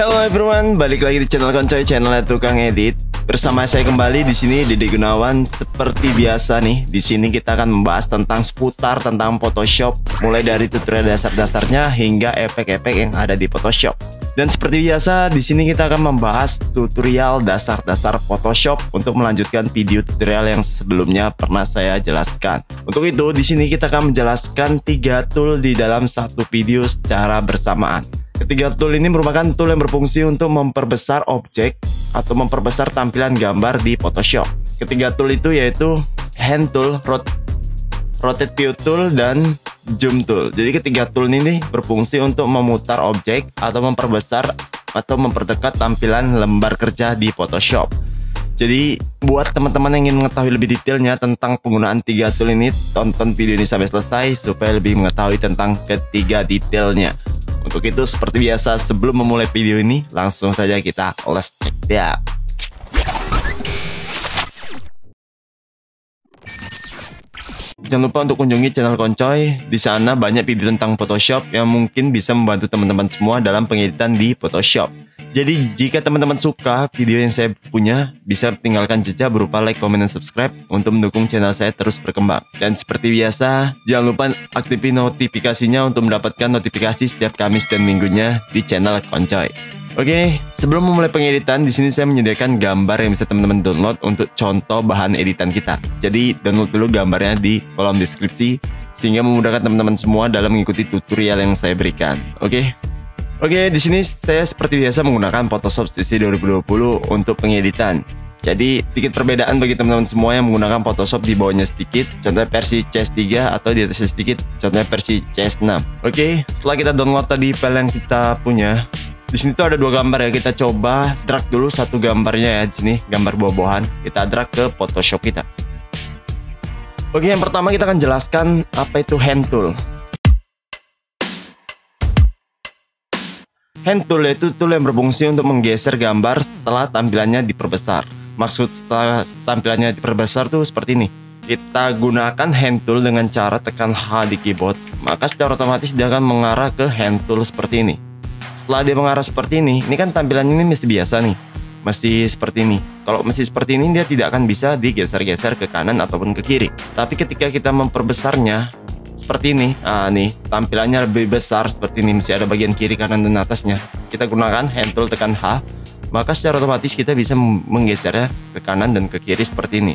Hello everyone, balik lagi di channel Koncoy, channelnya Tukang Edit. Bersama saya kembali di sini Dede Gunawan. Seperti biasa nih, di sini kita akan membahas tentang seputar tentang Photoshop, mulai dari tutorial dasar-dasarnya hingga efek-efek yang ada di Photoshop. Dan seperti biasa, di sini kita akan membahas tutorial dasar-dasar Photoshop untuk melanjutkan video tutorial yang sebelumnya pernah saya jelaskan. Untuk itu, di sini kita akan menjelaskan 3 tool di dalam satu video secara bersamaan. Ketiga tool ini merupakan tool yang berfungsi untuk memperbesar objek atau memperbesar tampilan gambar di Photoshop. Ketiga tool itu yaitu Hand Tool, Rotate View Tool, dan Zoom Tool. Jadi ketiga tool ini berfungsi untuk memutar objek atau memperbesar atau memperdekat tampilan lembar kerja di Photoshop. Jadi buat teman-teman yang ingin mengetahui lebih detailnya tentang penggunaan 3 tool ini, tonton video ini sampai selesai supaya lebih mengetahui tentang ketiga detailnya. Untuk itu, seperti biasa, sebelum memulai video ini, langsung saja kita let's check it out. Jangan lupa untuk kunjungi channel Koncoy. Di sana banyak video tentang Photoshop yang mungkin bisa membantu teman-teman semua dalam pengeditan di Photoshop. Jadi jika teman-teman suka video yang saya punya, bisa tinggalkan jejak berupa like, comment, dan subscribe untuk mendukung channel saya terus berkembang. Dan seperti biasa, jangan lupa aktifin notifikasinya untuk mendapatkan notifikasi setiap Kamis dan Minggunya di channel Koncoy. Oke, sebelum memulai pengeditan, di sini saya menyediakan gambar yang bisa teman-teman download untuk contoh bahan editan kita. Jadi download dulu gambarnya di kolom deskripsi sehingga memudahkan teman-teman semua dalam mengikuti tutorial yang saya berikan. Oke, di sini saya seperti biasa menggunakan Photoshop CC 2020 untuk pengeditan. Jadi sedikit perbedaan bagi teman-teman semua yang menggunakan Photoshop di bawahnya sedikit, contohnya versi CS3, atau di atasnya sedikit, contohnya versi CS6. Oke, setelah kita download tadi file yang kita punya, di sini tuh ada 2 gambar ya. Kita coba drag dulu satu gambarnya ya, di sini gambar buah-buahan. Kita drag ke Photoshop kita. Oke, yang pertama kita akan jelaskan apa itu Hand Tool. Hand Tool yaitu tool yang berfungsi untuk menggeser gambar setelah tampilannya diperbesar. Maksud setelah tampilannya diperbesar tuh seperti ini. Kita gunakan Hand Tool dengan cara tekan H di keyboard, maka secara otomatis dia akan mengarah ke Hand Tool seperti ini. Setelah dia mengarah seperti ini kan tampilan ini masih biasa nih, masih seperti ini. Kalau masih seperti ini, dia tidak akan bisa digeser-geser ke kanan ataupun ke kiri. Tapi ketika kita memperbesarnya seperti ini, nih tampilannya lebih besar seperti ini, masih ada bagian kiri, kanan, dan atasnya. Kita gunakan Hand Tool, tekan H, maka secara otomatis kita bisa menggesernya ke kanan dan ke kiri seperti ini.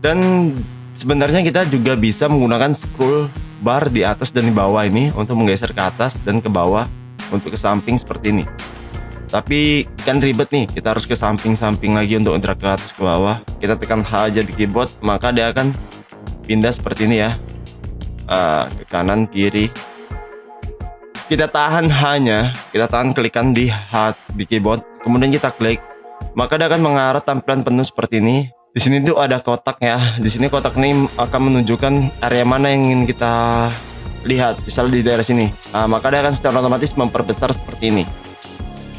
Dan sebenarnya kita juga bisa menggunakan scroll bar di atas dan di bawah ini untuk menggeser ke atas dan ke bawah, untuk ke samping seperti ini. Tapi kan ribet nih, kita harus ke samping-samping lagi untuk drag ke atas ke bawah. Kita tekan H aja di keyboard, maka dia akan pindah seperti ini ya, ke kanan kiri. Kita tahan H-nya, kita tahan klikan di H di keyboard, kemudian kita klik, maka dia akan mengarah tampilan penuh seperti ini. Di sini tuh ada kotak ya. Di sini kotak ini akan menunjukkan area mana yang ingin kita lihat, misalnya di daerah sini. Maka dia akan secara otomatis memperbesar seperti ini.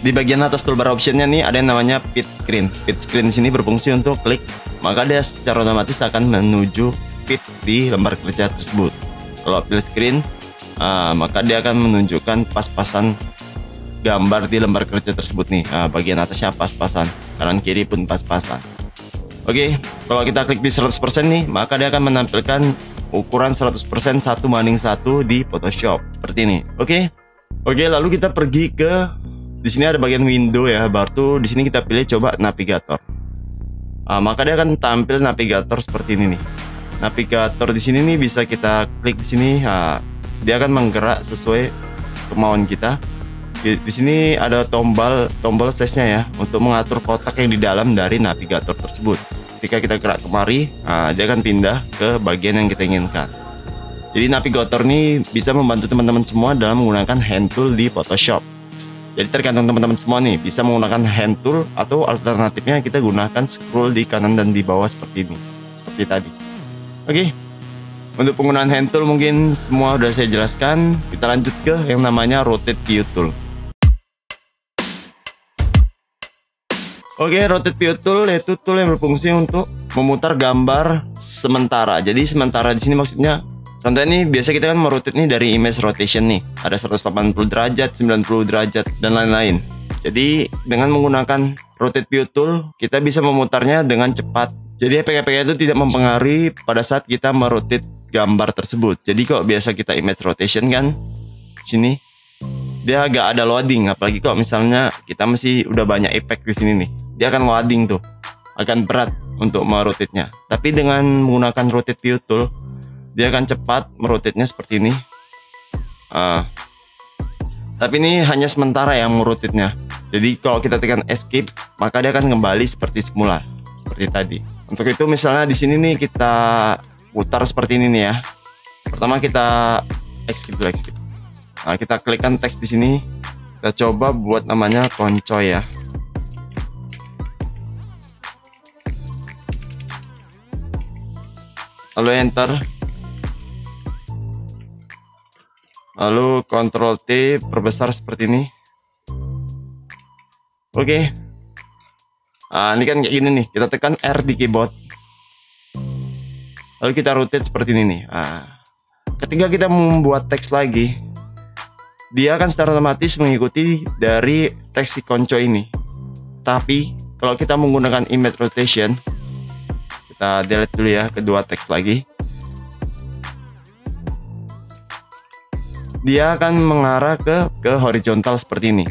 Di bagian atas toolbar optionnya nih ada yang namanya Fit Screen. Fit Screen sini berfungsi untuk klik, maka dia secara otomatis akan menuju fit di lembar kerja tersebut. Kalau Fill Screen, maka dia akan menunjukkan pas-pasan gambar di lembar kerja tersebut nih. Bagian atasnya pas-pasan, kanan kiri pun pas-pasan. Oke, kalau kita klik di 100% nih, maka dia akan menampilkan ukuran 100% 1:1 di Photoshop seperti ini. Oke, lalu kita pergi ke, di sini ada bagian window ya, baru di sini kita pilih coba navigator. Maka dia akan tampil navigator seperti ini nih. Navigator di sini nih bisa kita klik di sini, dia akan menggerak sesuai kemauan kita. Di sini ada tombol size-nya ya, untuk mengatur kotak yang di dalam dari navigator tersebut. Ketika kita gerak kemari, dia akan pindah ke bagian yang kita inginkan. Jadi navigator ini bisa membantu teman-teman semua dalam menggunakan Hand Tool di Photoshop. Jadi tergantung teman-teman semua nih, bisa menggunakan Hand Tool atau alternatifnya kita gunakan scroll di kanan dan di bawah seperti ini, seperti tadi. Oke, untuk penggunaan Hand Tool mungkin semua sudah saya jelaskan. Kita lanjut ke yang namanya Rotate View Tool. Oke, Rotate View Tool yaitu tool yang berfungsi untuk memutar gambar sementara. Jadi sementara di sini maksudnya Contohnya nih, biasa kita kan merotate nih dari image rotation nih. Ada 180 derajat, 90 derajat, dan lain-lain. Jadi dengan menggunakan rotate view tool, kita bisa memutarnya dengan cepat. Jadi efek-efeknya itu tidak mempengaruhi pada saat kita merotate gambar tersebut. Jadi kalau biasa kita image rotation kan, sini dia agak ada loading. Apalagi kalau misalnya kita masih udah banyak efek di sini nih, dia akan loading tuh, akan berat untuk merotate-nya. Tapi dengan menggunakan rotate view tool, dia akan cepat merotate-nya seperti ini. Tapi ini hanya sementara yang merotate-nya. Jadi kalau kita tekan escape, maka dia akan kembali seperti semula, seperti tadi. Untuk itu misalnya di sini nih kita putar seperti ini nih ya. Pertama kita escape dulu, escape. Nah, kita klikkan teks di sini. Kita coba buat namanya koncoy ya. Lalu enter. Lalu Ctrl T perbesar seperti ini. Oke. Nah, ini kan kayak gini nih. Kita tekan R di keyboard. Lalu kita rotate seperti ini nih. Nah, ketika kita membuat teks lagi, dia akan secara otomatis mengikuti dari teks si konco ini. Tapi kalau kita menggunakan image rotation, kita delete dulu ya kedua teks lagi. Dia akan mengarah ke horizontal seperti ini.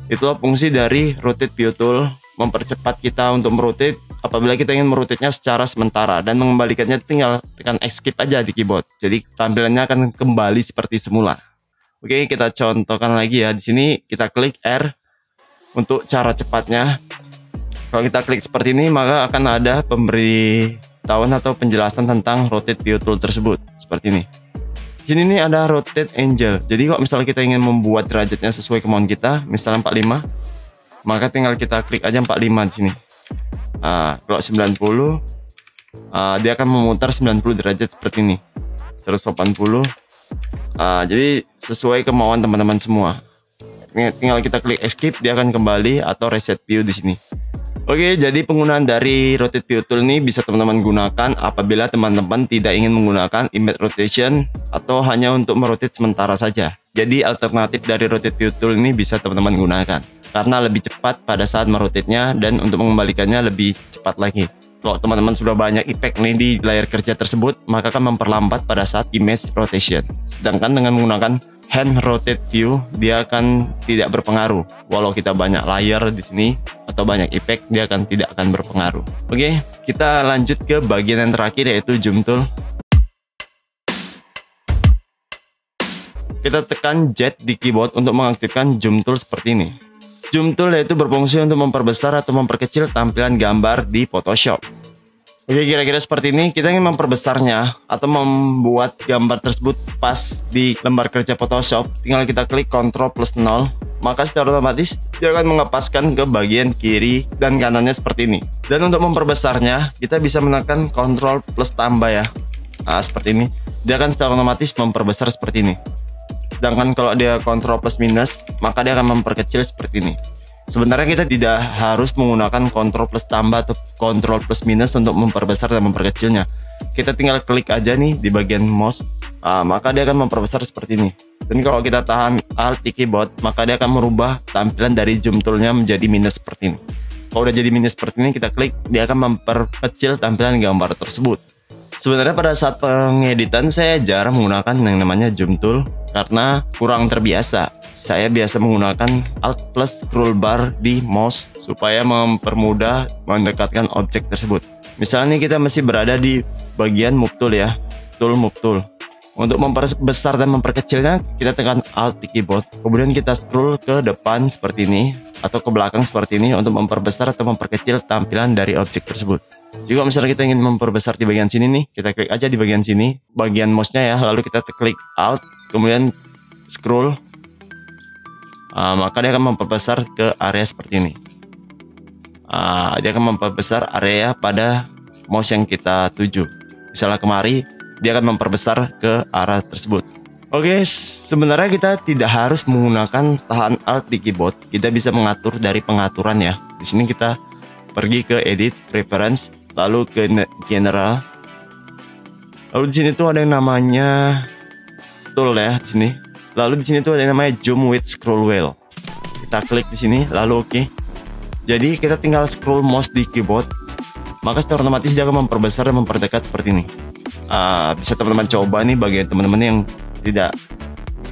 Itulah fungsi dari rotate view tool, mempercepat kita untuk merotate apabila kita ingin merotate-nya secara sementara, dan mengembalikannya tinggal tekan escape aja di keyboard. Jadi tampilannya akan kembali seperti semula. Oke, kita contohkan lagi ya. Di sini kita klik R untuk cara cepatnya. Kalau kita klik seperti ini, maka akan ada pemberitahuan atau penjelasan tentang rotate view tool tersebut seperti ini. Di sini nih ada rotate angle. Jadi kalau misalnya kita ingin membuat derajatnya sesuai kemauan kita, misalnya 45, maka tinggal kita klik aja 45 di sini. Kalau 90, dia akan memutar 90 derajat seperti ini. 180. Jadi sesuai kemauan teman-teman semua. Tinggal kita klik escape, dia akan kembali, atau reset view di sini. Oke, jadi penggunaan dari rotate view tool ini bisa teman-teman gunakan apabila teman-teman tidak ingin menggunakan image rotation atau hanya untuk merotate sementara saja. Jadi alternatif dari rotate view tool ini bisa teman-teman gunakan karena lebih cepat pada saat merotate-nya, dan untuk mengembalikannya lebih cepat lagi. Kalau teman-teman sudah banyak efek nih di layar kerja tersebut, maka akan memperlambat pada saat image rotation. Sedangkan dengan menggunakan hand rotate view, dia akan tidak berpengaruh. Walau kita banyak layer di sini atau banyak efek, dia akan tidak akan berpengaruh. Oke, kita lanjut ke bagian yang terakhir, yaitu zoom tool. Kita tekan Z di keyboard untuk mengaktifkan zoom tool seperti ini. Zoom tool yaitu berfungsi untuk memperbesar atau memperkecil tampilan gambar di Photoshop. Oke, kira-kira seperti ini. Kita ingin memperbesarnya atau membuat gambar tersebut pas di lembar kerja Photoshop, tinggal kita klik Ctrl plus 0, maka secara otomatis dia akan mengepaskan ke bagian kiri dan kanannya seperti ini. Dan untuk memperbesarnya, kita bisa menekan Ctrl plus tambah ya. Nah, seperti ini. Dia akan secara otomatis memperbesar seperti ini. Sedangkan kalau dia Ctrl plus minus, maka dia akan memperkecil seperti ini. Sebenarnya kita tidak harus menggunakan Ctrl plus tambah atau Ctrl plus minus untuk memperbesar dan memperkecilnya. Kita tinggal klik aja nih di bagian mouse, maka dia akan memperbesar seperti ini. Dan kalau kita tahan Alt di keyboard, maka dia akan merubah tampilan dari zoom toolnya menjadi minus seperti ini. Kalau udah jadi minus seperti ini, kita klik, dia akan memperkecil tampilan gambar tersebut. Sebenarnya pada saat pengeditan saya jarang menggunakan yang namanya zoom tool karena kurang terbiasa. Saya biasa menggunakan Alt plus scroll bar di mouse supaya mempermudah mendekatkan objek tersebut. Misalnya kita masih berada di bagian move tool ya, move tool. Untuk memperbesar dan memperkecilnya, kita tekan Alt di keyboard, kemudian kita scroll ke depan seperti ini atau ke belakang seperti ini untuk memperbesar atau memperkecil tampilan dari objek tersebut. Jika misalnya kita ingin memperbesar di bagian sini nih, kita klik aja di bagian sini, bagian mouse-nya ya, lalu kita klik Alt, kemudian scroll, maka dia akan memperbesar ke area seperti ini. Dia akan memperbesar area pada mouse yang kita tuju. Misalnya kemari, dia akan memperbesar ke arah tersebut. Oke, sebenarnya kita tidak harus menggunakan tahan Alt di keyboard. Kita bisa mengatur dari pengaturan ya. Di sini kita pergi ke Edit, Preference, lalu ke General. Lalu di sini tuh ada yang namanya Tool ya di sini. Lalu di sini tuh ada yang namanya Zoom with Scroll Wheel. kita klik di sini lalu oke. Jadi kita tinggal scroll mouse di keyboard, maka secara otomatis dia akan memperbesar dan memperdekat seperti ini. Bisa teman-teman coba nih bagi teman-teman yang tidak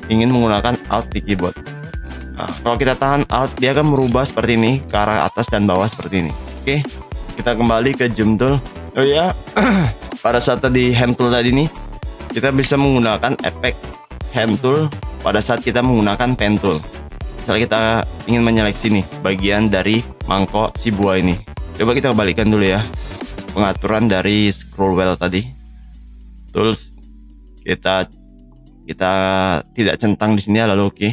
ingin menggunakan alt di keyboard. Kalau kita tahan alt, dia akan merubah seperti ini ke arah atas dan bawah seperti ini. Oke, kita kembali ke zoom tool. Oh ya, pada saat tadi hand tool tadi nih, kita bisa menggunakan efek hand tool pada saat kita menggunakan pen tool. Misalnya kita ingin menyeleksi nih bagian dari mangkok si buah ini. Coba kita kembalikan dulu ya pengaturan dari scroll wheel tadi. Tools, kita tidak centang di sini ya, lalu oke.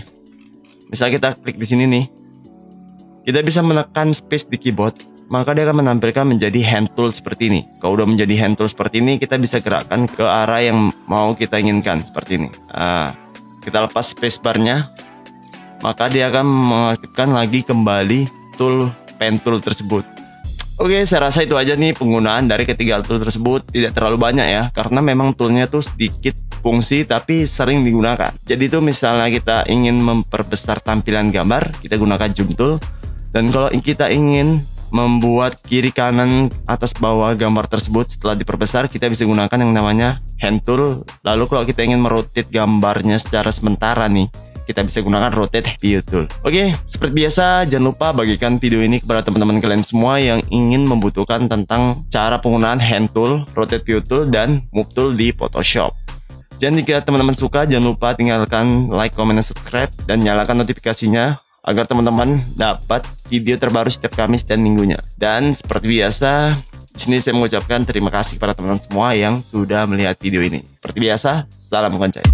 Misal kita klik di sini nih, kita bisa menekan space di keyboard, maka dia akan menampilkan menjadi hand tool seperti ini. Kalau udah menjadi hand tool seperti ini, kita bisa gerakkan ke arah yang mau kita inginkan seperti ini. Kita lepas spacebarnya, maka dia akan mengaktifkan lagi kembali tool pen tool tersebut. Oke, saya rasa itu aja nih penggunaan dari ketiga tool tersebut. Tidak terlalu banyak ya, karena memang toolnya tuh sedikit fungsi tapi sering digunakan. Jadi itu misalnya kita ingin memperbesar tampilan gambar, kita gunakan zoom tool. Dan kalau kita ingin membuat kiri kanan atas bawah gambar tersebut setelah diperbesar, kita bisa gunakan yang namanya hand tool. Lalu kalau kita ingin merotate gambarnya secara sementara nih, kita bisa gunakan rotate view tool. Oke, seperti biasa jangan lupa bagikan video ini kepada teman-teman kalian semua yang ingin membutuhkan tentang cara penggunaan hand tool, rotate view tool, dan move tool di Photoshop. Dan jika teman-teman suka, jangan lupa tinggalkan like, comment, dan subscribe, dan nyalakan notifikasinya agar teman-teman dapat video terbaru setiap Kamis dan minggunya. Dan seperti biasa, di sini saya mengucapkan terima kasih kepada teman-teman semua yang sudah melihat video ini. Seperti biasa, salam koncay.